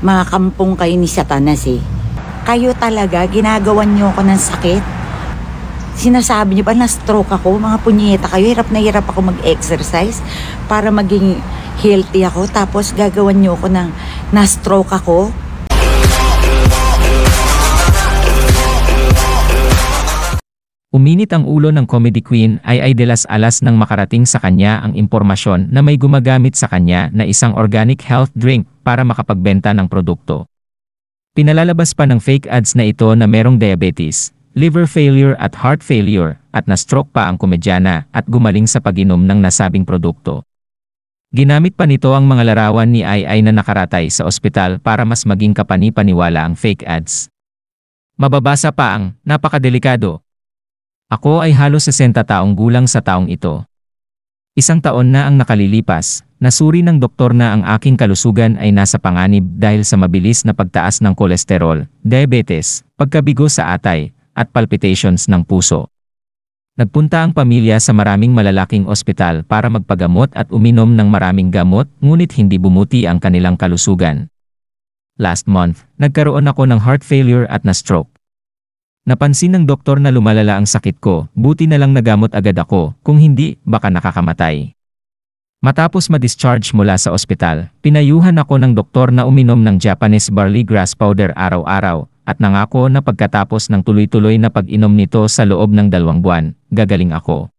Mga kampong kayo ni Satanas eh. Kayo talaga, ginagawan niyo ako ng sakit. Sinasabi niyo ba na-stroke ako? Mga punyeta kayo, hirap na hirap ako mag-exercise para maging healthy ako. Tapos gagawan niyo ako ng na-stroke ako. Uminit ang ulo ng comedy queen ay de las Alas nang makarating sa kanya ang impormasyon na may gumagamit sa kanya na isang organic health drink para makapagbenta ng produkto. Pinalalabas pa ng fake ads na ito na merong diabetes, liver failure at heart failure at na-stroke pa ang komedyana at gumaling sa pag-inom ng nasabing produkto. Ginamit pa nito ang mga larawan ni Ai na nakaratay sa ospital para mas maging kapani-paniwala ang fake ads. Mababasa pa ang napakadelikado. Ako ay halos 60 taong gulang sa taong ito. Isang taon na ang nakalilipas, nasuri ng doktor na ang aking kalusugan ay nasa panganib dahil sa mabilis na pagtaas ng kolesterol, diabetes, pagkabigo sa atay, at palpitations ng puso. Nagpunta ang pamilya sa maraming malalaking ospital para magpagamot at uminom ng maraming gamot ngunit hindi bumuti ang kanilang kalusugan. Last month, nagkaroon ako ng heart failure at na-stroke. Napansin ng doktor na lumalala ang sakit ko, buti na lang nagamot agad ako, kung hindi, baka nakakamatay. Matapos ma-discharge mula sa ospital, pinayuhan ako ng doktor na uminom ng Japanese barley grass powder araw-araw, at nangako na pagkatapos ng tuloy-tuloy na pag-inom nito sa loob ng 2 buwan, gagaling ako.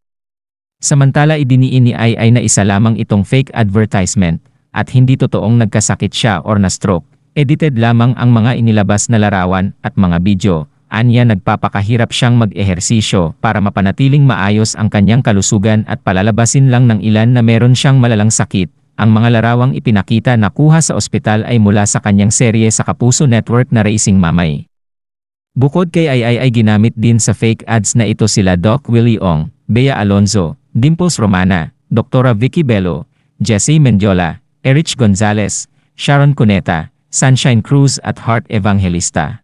Samantala idiniin ni Ai na isa lamang itong fake advertisement, at hindi totoong nagkasakit siya or na-stroke, edited lamang ang mga inilabas na larawan at mga video. Anya nagpapakahirap siyang mag-ehersisyo para mapanatiling maayos ang kanyang kalusugan at palalabasin lang ng ilan na meron siyang malalang sakit. Ang mga larawang ipinakita na kuha sa ospital ay mula sa kanyang serye sa Kapuso Network na Racing Mamay. Bukod kay Ai ay ginamit din sa fake ads na ito sila Doc Willie Ong, Bea Alonzo, Dimples Romana, Dr. Vicky Bello, Jessie Mendiola, Erich Gonzalez, Sharon Cuneta, Sunshine Cruz at Heart Evangelista.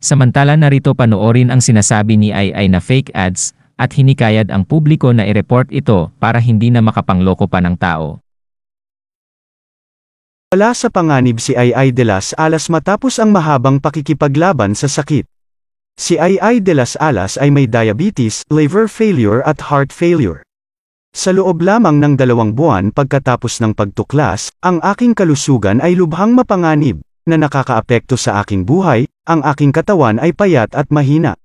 Samantala narito panoorin ang sinasabi ni Ai na fake ads at hinikayat ang publiko na i-report ito para hindi na makapangloko pa ng tao. Wala sa panganib si Ai de las Alas matapos ang mahabang pakikipaglaban sa sakit. Si Ai de las Alas ay may diabetes, liver failure at heart failure. Sa loob lamang ng 2 buwan pagkatapos ng pagtuklas, ang aking kalusugan ay lubhang mapanganib na nakakaapekto sa aking buhay, ang aking katawan ay payat at mahina.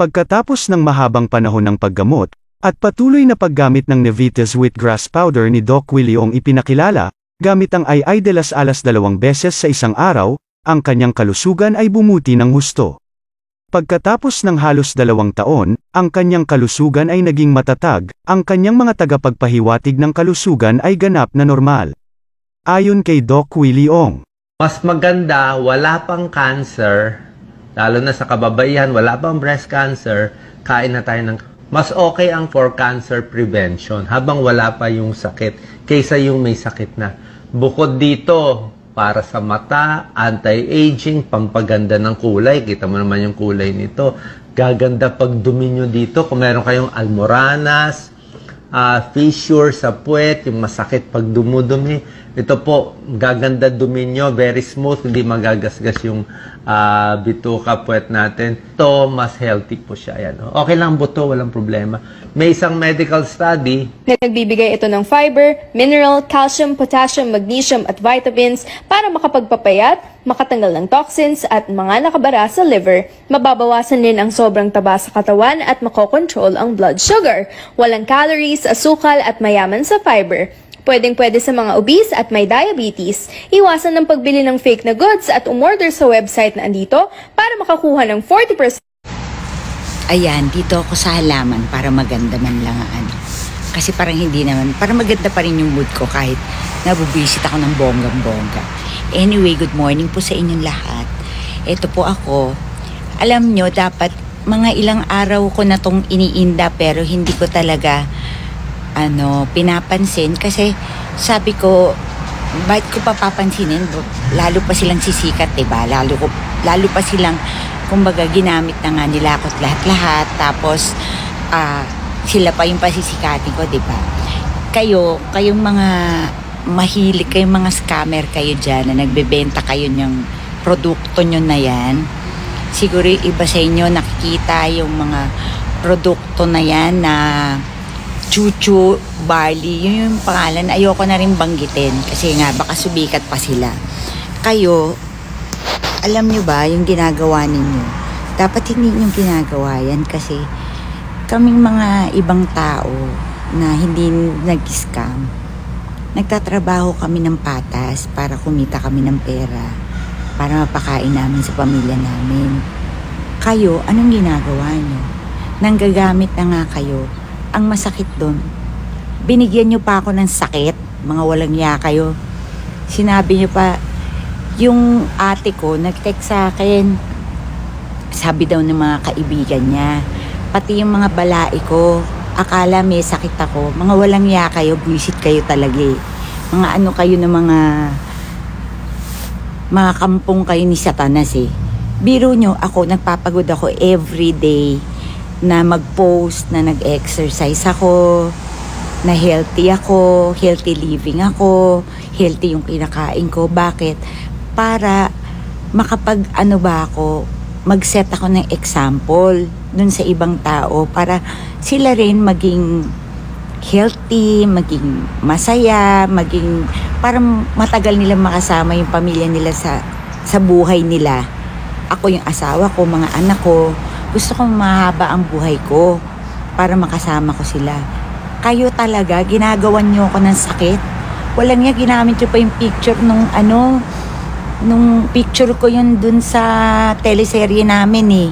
Pagkatapos ng mahabang panahon ng paggamot, at patuloy na paggamit ng Nevitas wheatgrass powder ni Doc Willie Ong ipinakilala, gamit ang Ai de las Alas 2 beses sa isang araw, ang kanyang kalusugan ay bumuti ng husto. Pagkatapos ng halos 2 taon, ang kanyang kalusugan ay naging matatag, ang kanyang mga tagapagpahiwatig ng kalusugan ay ganap na normal. Ayon kay Doc Willie Ong, mas maganda, wala pang cancer, lalo na sa kababaihan, wala pang breast cancer, kain na tayo ng... Mas okay ang for cancer prevention habang wala pa yung sakit kaysa yung may sakit na. Bukod dito, para sa mata, anti-aging, pampaganda ng kulay. Kita mo naman yung kulay nito. Gaganda pag dumi nyo dito. Kung meron kayong almoranas, fissure sa puwet, yung masakit pag dumudumi. Ito po, gaganda dumi nyo, very smooth, hindi magagasgas yung bituka puwet natin. Ito, mas healthy po siya. Yan, oh. Okay lang buto, walang problema. May isang medical study na nagbibigay ito ng fiber, mineral, calcium, potassium, magnesium at vitamins para makapagpapayat, makatanggal ng toxins at mga nakabara sa liver. Mababawasan din ang sobrang taba sa katawan at makokontrol ang blood sugar. Walang calories, asukal at mayaman sa fiber. Pwedeng-pwede sa mga obese at may diabetes. Iwasan ng pagbili ng fake na goods at umorder sa website na andito para makakuha ng 40%. Ayan, dito ako sa halaman para maganda man lang ang ano. Kasi parang hindi naman, parang maganda pa rin yung mood ko kahit nabubisit ako ng bonggang-bongga. Anyway, good morning po sa inyong lahat. Ito po ako. Alam nyo, dapat mga ilang araw ko na tong iniinda pero hindi ko talaga pinapansin kasi sabi ko, bakit ko pa papansinin? Lalo pa silang sisikat, diba? Lalo pa silang, kumbaga, ginamit na nga nila ako lahat-lahat. Tapos, sila pa yung pasisikatin ko, diba? Kayong mga mahilig kayo, mga scammer kayo dyan na nagbebenta kayo ng produkto nyo na yan. Siguro yung iba sa inyo nakikita yung mga produkto na yan na chuchu, barley, yun yung pangalan. Ayoko na rin banggitin kasi nga baka subikat pa sila. Kayo, alam nyo ba yung ginagawa ninyo? Dapat hindi nyo ginagawa yan kasi kaming mga ibang tao na hindi nag-scam, nagtatrabaho kami ng patas para kumita kami ng pera para mapakain namin sa pamilya namin. Kayo, anong ginagawa nyo? Nanggagamit na nga kayo. Ang masakit doon, binigyan nyo pa ako ng sakit, mga walang ya kayo. Sinabi nyo pa, yung ate ko nag-text sa akin, sabi daw ng mga kaibigan niya, pati yung mga balai ko, akala may sakit ako. Mga walang ya kayo, buwisit kayo talaga eh. Mga ano kayo ng mga kampong kayo ni Satanas eh. Biro nyo, ako, nagpapagod ako everyday na mag-post, na nag-exercise ako, na healthy ako, healthy living ako, healthy yung kinakain ko. Bakit? Para makapag ano ba ako, mag-set ako ng example dun sa ibang tao para sila rin maging healthy, maging masaya, maging para matagal nila makasama yung pamilya nila sa buhay nila. Ako yung asawa ko, mga anak ko, gusto kong mahaba ang buhay ko para makasama ko sila. Kayo talaga, ginagawan nyo ako ng sakit. Walang niya, ginamit nyo pa yung picture nung picture ko yun dun sa teleserye namin eh.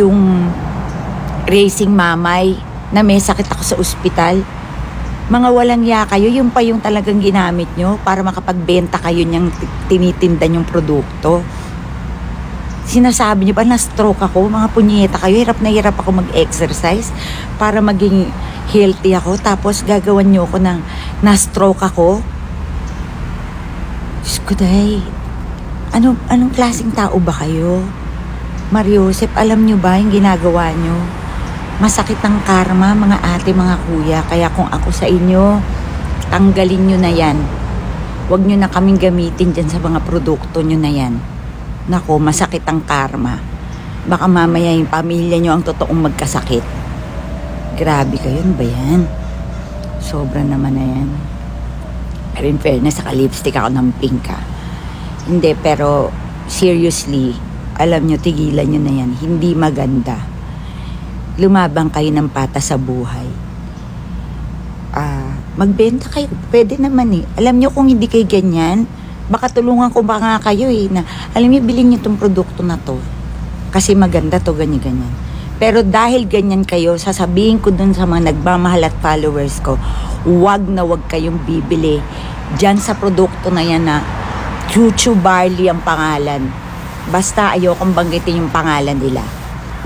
Yung Racing Mamay na may sakit ako sa ospital. Mga walang ya kayo, yun pa yung talagang ginamit nyo para makapagbenta kayo niyang tinitinda nyong produkto. Sinasabi niyo ba na-stroke ako? Mga punyeta kayo, hirap na hirap ako mag-exercise para maging healthy ako. Tapos gagawan niyo ako ng na-stroke ako. Diyos ko dahi, anong klaseng tao ba kayo? Mariosep, alam niyo ba yung ginagawa niyo? Masakit ang karma, mga ate, mga kuya. Kaya kung ako sa inyo, tanggalin niyo na yan. Huwag niyo na kaming gamitin dyan sa mga produkto niyo na yan. Nako, masakit ang karma. Baka mamaya yung pamilya nyo ang totoong magkasakit. Grabe kayo, ano ba yan? Sobra naman na yan. Pero in fairness, saka-lipstick ako ng pink ha. Hindi, pero seriously, alam nyo, tigilan nyo na yan. Hindi maganda. Lumabang kayo ng pata sa buhay. Magbenta kayo. Pwede naman eh. Alam nyo kung hindi kayo ganyan, baka tulungan ko ba nga kayo eh, na alam niyo, bilhin niyo tong produkto na to kasi maganda to, ganyan-ganyan. Pero dahil ganyan kayo, sasabihin ko dun sa mga nagmamahal at followers ko, wag na wag kayong bibili dyan sa produkto na yan na Chuchu Barley ang pangalan. Basta ayokong banggitin yung pangalan nila.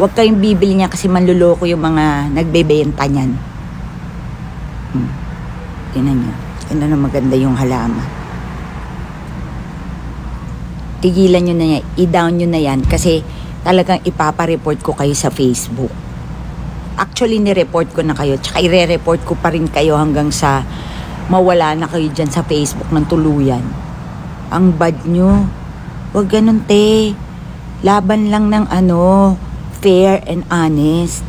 Wag kayong bibili niya kasi manluloko yung mga nagbebenta niyan. Tingnan niyo. Tingnan na maganda yung halaman. Tigilan nyo na yan, i-down nyo na yan kasi talagang ipapareport ko kayo sa Facebook. Actually, nireport ko na kayo, tsaka ire-report ko pa rin kayo hanggang sa mawala na kayo dyan sa Facebook ng tuluyan. Ang bad nyo. Huwag ganun, te. Laban lang ng fair and honest.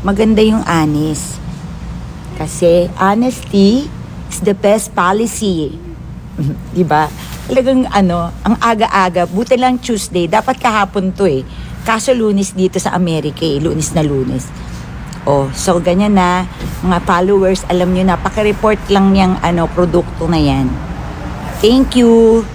Maganda yung honest. Kasi honesty is the best policy. Diba? Talagang ang aga-aga, buti lang Tuesday, dapat kahapon to eh. Kaso Lunes dito sa Amerika eh, Lunes na Lunes. So ganyan na, mga followers, alam nyo na, paki-report lang yung produkto na yan. Thank you!